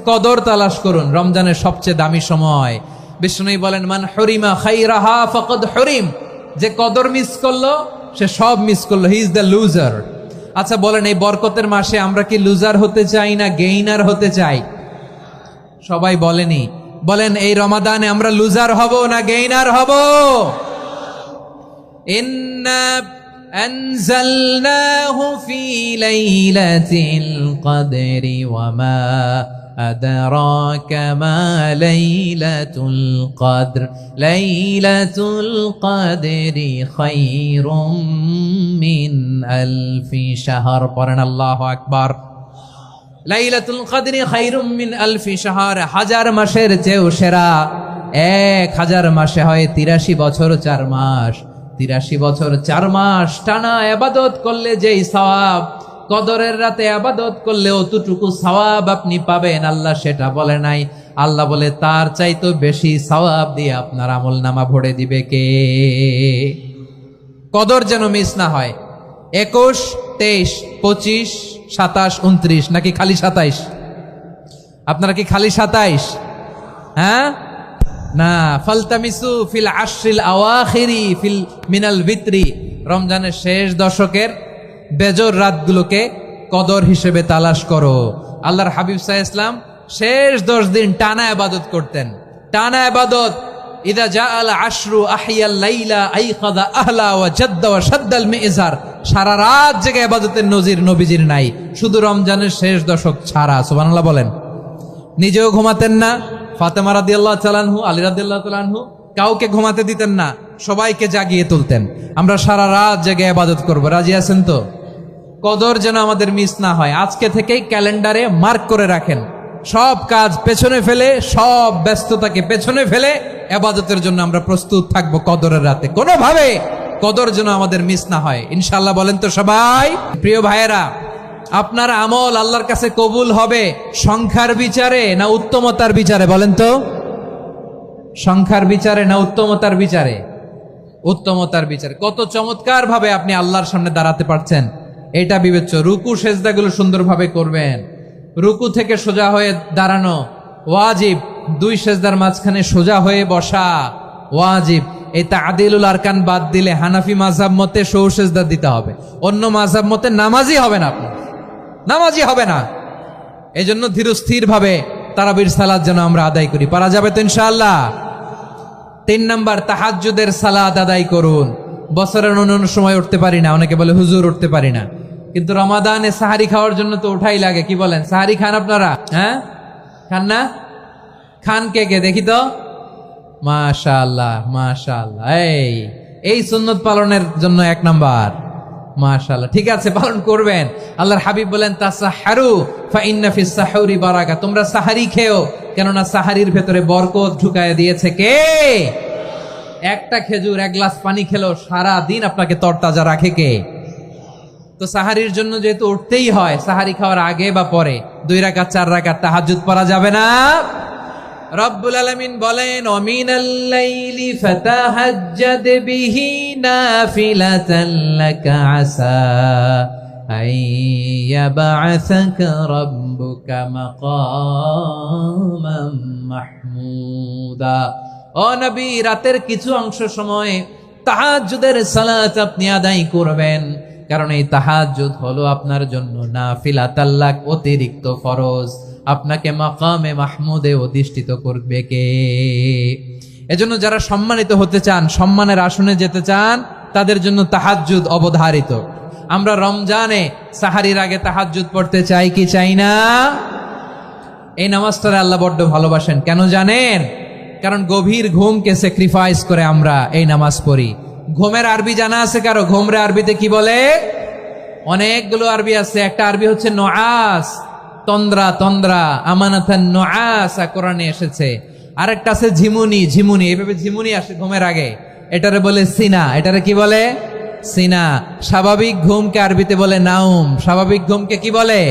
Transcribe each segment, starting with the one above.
কদর তালাশ করুন, রমজানের সবচেয়ে দামি সময়। বিষ্ণু বলেন, মান হরিমা খাইরাহা ফাকাদ হরিম, যে কদর মিস করলো সে সব মিস করলো, হি ইজ দ্য লুজার। আচ্ছা বলেন, এই বরকতের মাসে আমরা কি লুজার হতে চাই না গেইনার হতে চাই? সবাই বলেনি, বলেন এই রমাদানে আমরা লুজার হব না গেইনার হব? ইন্না আনজালনাহু ফি লাইলাতিল কদরি ওয়া মা আদরাকা মা লাইলাতুল কদর লাইলাতুল কদরি খায়রুম মিন আলফি শাহর। পড়েন আল্লাহু আকবার। লাইলাতুল কদরি খায়রুম মিন আলফি শাহর, হাজার মাসের চেয়েও সেরা। 1000 মাসে হয় 83 বছর 4 মাস। 83 বছর 4 মাস টানা ইবাদত করলে যেই সওয়াব, কদরের রাতে ইবাদত করলে অতটুকু সওয়াব আপনি পাবেন, আল্লাহ সেটা বলে নাই। আল্লাহ বলে তার চাইতে বেশি সওয়াব দিয়ে আপনার আমলনামা ভরে দিবে কে? কদর যেন মিস না হয়। 21, 23, 25, 27, 29 নাকি খালি 27? আপনারা কি খালি 27? হ্যাঁ না, ফালতামিসু ফিল আশরিল আওয়াখিরি ফিল মিনাল ভিতরি, রমজানের শেষ দশকের বেজর রাতগুলোকে কদর হিসেবে তালাশ করো। আল্লাহর হাবিব সাল্লাল্লাহু আলাইহি ওয়াসাল্লাম শেষ 10 দিন টানা ইবাদত করতেন, টানা ইবাদত। ইদা জাআল আশরু আহিয়াল লাইলা আইকাযা আহলা ওয়া জাদ্দা ওয়া শাদ্দাল মিজার, সারা রাত জেগে ইবাদতের নজির নবীজির নাই, শুধু রমজানের শেষ দশক ছাড়া। সুবহানাল্লাহ বলেন। নিজেও ঘুমাতেন না, ফাতেমা রাদিয়াল্লাহু তাআলা আনহু, আলী রাদিয়াল্লাহু তাআলা আনহু কাউকে ঘুমাতে দিতেন না, সবাইকে জাগিয়ে তুলতেন। আমরা সারা রাত জেগে ইবাদত করব, রাজি আছেন তো? কদর যেন আমাদের মিস না হয়। আজকে থেকেই ক্যালেন্ডারে মার্ক করে রাখেন, সব কাজ পেছনে ফেলে, সব ব্যস্ততাকে পেছনে ফেলে ইবাদতের জন্য আমরা প্রস্তুত থাকব কদরের রাতে। কোনোভাবে কদর যেন আমাদের মিস না হয়, ইনশাআল্লাহ বলেন তো সবাই? প্রিয় ভাইয়েরা, আপনার আমল আল্লাহর কাছে কবুল হবে সংখ্যার বিচারে না উত্তমতার বিচারে? বলেন তো, সংখ্যার বিচারে না উত্তমতার বিচারে? উত্তমতার বিচারে। কত চমৎকার ভাবে আপনি আল্লাহর সামনে দাঁড়াতে পারছেন এটা বিবেচ্য। রুকু সেজদাগুলো সুন্দরভাবে করবেন, রুকু থেকে সোজা হয়ে দাঁড়ানো ওয়াজিব, 2 সেজদার মাঝখানে সোজা হয়ে বসা ওয়াজিব। এই তা'দিলুল আরকান বাদ দিলে হানাফি মাযহাব মতে সৌ সেজদা দিতে হবে, অন্য মাযহাব মতে নামাজি হবে না, আপনি নামাজি হবে না। এই জন্য ধীরস্থির ভাবে তারাবির সালাত যেন আমরা আদায় করি। পারা যাবে তো ইনশাআল্লাহ? 3 নাম্বার, তাহাজ্জুদের সালাত আদায় করুন। বছরের অন্য সময় উঠতে পারি না, অনেকে বলে হুজুর উঠতে পারি না, কিন্তু রমাদানে সাহারি খাওয়ার জন্য তো ওঠাই লাগে। কি বলেন, সাহারি খান আপনারা? হ্যাঁ খান না? খান কে কে দেখি তো? মাশাআল্লাহ মাশাআল্লাহ, এই সুন্নত পালনের জন্য 1 নাম্বার। মাশাআল্লাহ, ঠিক আছে, পালন করবেন। আল্লাহর হাবিব বলেন, তাসাহহারু ফা ইন্না ফিস সাহুরি বারাকা, তোমরা সাহারি খেও, কেননা সাহারির ভেতরে বরকত ঢুকায় দিয়েছে কে? একটা খেজুর, 1 গ্লাস পানি খেলেও সারা দিন আপনাকে তরতাজা রাখে কে? তো সাহারির জন্য যেহেতু উঠতেই হয়, সাহারি খাওয়ার আগে বা পরে 2 রাকাত 4 রাকাত তাহাজ্জুদ পড়া যাবে না? রব্বুল আলামিন বলেন, ওয়ামিনাল লাইলি ফাতাহাজ্জাদ বিহি নাফিলাতান লাকা আসা আইয়াবআসাকা রাব্বুকা মাকামাম মাহমুদা। ও নবী, রাতের কিছু অংশ সময় তাহাজ্জুদের সালাত আপনি আদায় করবেন, কারণ এই তাহাজ্জুদ হলো আপনার জন্য নাফিলাতাল লাক, অতিরিক্ত ফরজ। আপনাকে মাকামে মাহমুদে অধিষ্ঠিত করবে কে? এজন্য যারা সম্মানিত হতে চান, সম্মানের আসনে যেতে চান, তাদের জন্য তাহাজ্জুদ অবধারিত। আমরা রমজানে সাহারির আগে তাহাজ্জুদ পড়তে চাই কি চাই না? এই নামাজটারে আল্লাহ বড্ড ভালোবাসেন। কেন জানেন? কারণ গভীর ঘুমকে স্যাক্রিফাইস করে আমরা এই নামাজ পড়ি। ঘুমের আরবি জানা আছে কারো? ঘুমরে আরবিতে কি বলে? অনেকগুলো আরবি আছে। একটা আরবি হচ্ছে নুআস, তন্দ্রা, তন্দ্রা, আমানাতান নুআসা কোরআনে এসেছে। আরেকটা আছে ঝিমুনি, ঝিমুনি, এইভাবে ঝিমুনি আসে ঘুমের আগে, এটারে বলে সিনা। এটারে কি বলে? সিনা। স্বাভাবিক ঘুমকে আরবিতে বলে নাউম। স্বাভাবিক ঘুমকে কি বলে?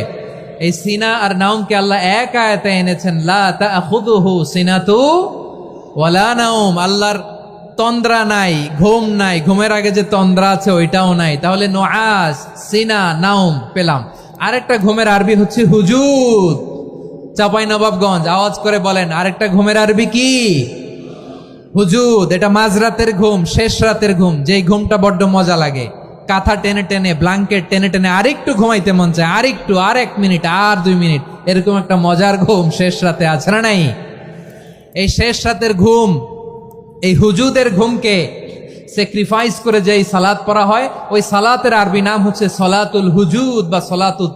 এই সিনা আর নাউমকে আল্লাহ এক আয়াতে এনেছেন, লা তাখুযুহু সিনাতু ওয়ালা নাউম। আল্লাহর তন্দ্রা নাই, ঘুম নাই, ঘুমের আগে যে তন্দ্রা আছে ওইটাও নাই। তাহলে নুআস, সিনা, নাউম পেলাম। আরেকটা ঘুমের আরবি হচ্ছে হুজুদ। চাঁপাইনবাবগঞ্জ, আওয়াজ করে বলেন আরেকটা ঘুমের আরবি কি? হুজুদ। এটা মাঝরাতের ঘুম, শেষ রাতের ঘুম, যেই ঘুমটা বড্ড মজা লাগে। কাঁথা টেনে টেনে, ব্ল্যাঙ্কেট টেনে টেনে আরেকটু ঘুমাইতে মন চায়, আরেকটু, আর 1 মিনিট, আর 2 মিনিট, এরকম একটা মজার ঘুম শেষ রাতে আছে না নাই? এই শেষ রাতের ঘুম, এই হুজুদের ঘুমকে স্যাক্রিফাইস করে যেই সালাত পড়া হয়, ওই সালাতের আরবি নাম হচ্ছে সলাতুল হুজুদ বা সলাতুত